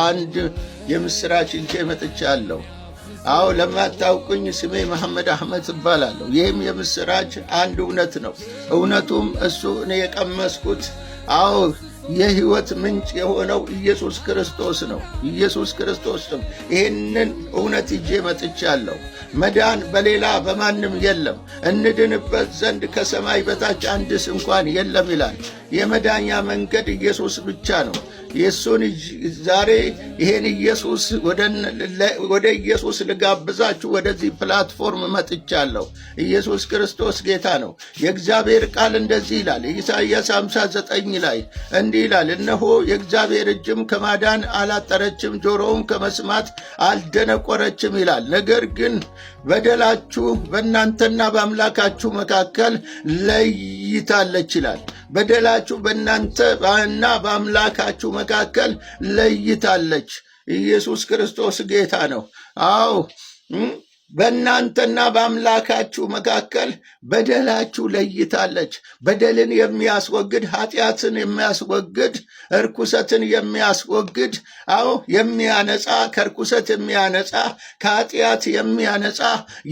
አንድ የምስራች ይዤ መጥቻለሁ። አዎ ለማታውቁኝ ስሜ መሐመድ አህመድ እባላለሁ። ይህም የምስራች አንድ እውነት ነው። እውነቱም እሱ እኔ የቀመስኩት አዎ የሕይወት ምንጭ የሆነው ኢየሱስ ክርስቶስ ነው። ኢየሱስ ክርስቶስ ነው። ይህንን እውነት ይዤ መጥቻለሁ። መዳን በሌላ በማንም የለም፣ እንድንበት ዘንድ ከሰማይ በታች አንድስ እንኳን የለም ይላል። የመዳኛ መንገድ ኢየሱስ ብቻ ነው። የሱን ዛሬ ይሄን ኢየሱስ ወደ ኢየሱስ ልጋብዛችሁ ወደዚህ ፕላትፎርም መጥቻለሁ። ኢየሱስ ክርስቶስ ጌታ ነው። የእግዚአብሔር ቃል እንደዚህ ይላል። ኢሳይያስ 59 ላይ እንዲህ ይላል፣ እነሆ የእግዚአብሔር እጅም ከማዳን አላጠረችም፣ ጆሮውም ከመስማት አልደነቆረችም ይላል። ነገር ግን በደላችሁ በእናንተና በአምላካችሁ መካከል ለይታለች ይላል። በደላችሁ በእናንተና በአምላካችሁ መካከል ለይታለች። ኢየሱስ ክርስቶስ ጌታ ነው። አዎ በእናንተና በአምላካችሁ መካከል በደላችሁ ለይታለች። በደልን የሚያስወግድ ኃጢአትን የሚያስወግድ እርኩሰትን የሚያስወግድ አዎ የሚያነጻ ከርኩሰት የሚያነጻ ከኃጢአት የሚያነጻ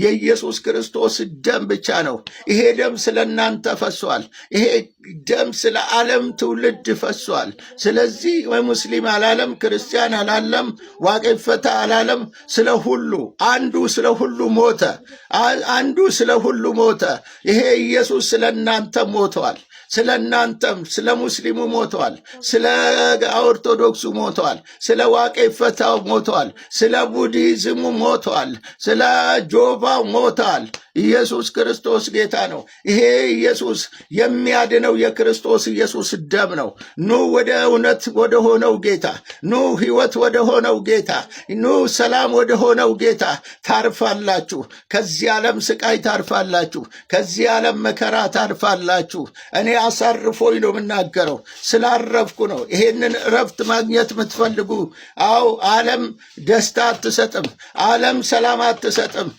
የኢየሱስ ክርስቶስ ደም ብቻ ነው። ይሄ ደም ስለ እናንተ ፈሷል። ይሄ ደም ስለ ዓለም ትውልድ ፈሷል። ስለዚህ ሙስሊም አላለም፣ ክርስቲያን አላለም፣ ዋቄ ፈታ አላለም። ስለ ሁሉ አንዱ ስለ ሁሉ ሞተ። አንዱ ስለ ሁሉ ሞተ። ይሄ ኢየሱስ ስለ እናንተ ሞተዋል። ስለ እናንተም ስለ ሙስሊሙ ሞተዋል። ስለ ኦርቶዶክሱ ሞተዋል። ስለ ዋቄ ፈታው ሞተዋል። ስለ ቡዲዝሙ ሞተዋል። ስለ ጆቫው ሞተዋል። ኢየሱስ ክርስቶስ ጌታ ነው። ይሄ ኢየሱስ የሚያድነው የክርስቶስ ኢየሱስ ደም ነው። ኑ ወደ እውነት ወደ ሆነው ጌታ፣ ኑ ሕይወት ወደ ሆነው ጌታ፣ ኑ ሰላም ወደ ሆነው ጌታ ታርፋላችሁ። ከዚህ ዓለም ስቃይ ታርፋላችሁ። ከዚህ ዓለም መከራ ታርፋላችሁ። እኔ አሳርፎኝ ነው የምናገረው፣ ስላረፍኩ ነው። ይሄንን እረፍት ማግኘት የምትፈልጉ አዎ ዓለም ደስታ አትሰጥም። ዓለም ሰላም አትሰጥም።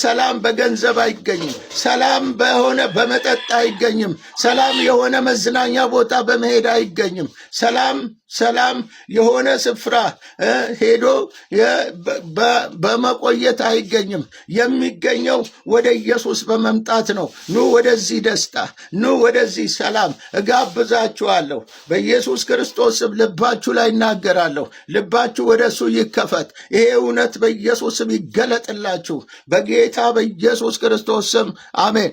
ሰላም በገንዘብ አይገኝም። ሰላም በሆነ በመጠጥ አይገኝም። ሰላም የሆነ መዝናኛ ቦታ በመሄድ አይገኝም። ሰላም የሆነ ስፍራ ሄዶ በመቆየት አይገኝም። የሚገኘው ወደ ኢየሱስ በመምጣት ነው። ኑ ወደዚህ ደስታ፣ ኑ ወደዚህ ሰላም እጋብዛችኋለሁ። በኢየሱስ ክርስቶስም ልባችሁ ላይ እናገራለሁ። ልባችሁ ወደ እሱ ይከፈት። ይሄ እውነት በኢየሱስም ይገለጥላችሁ። በጌታ በኢየሱስ ክርስቶስ ስም አሜን።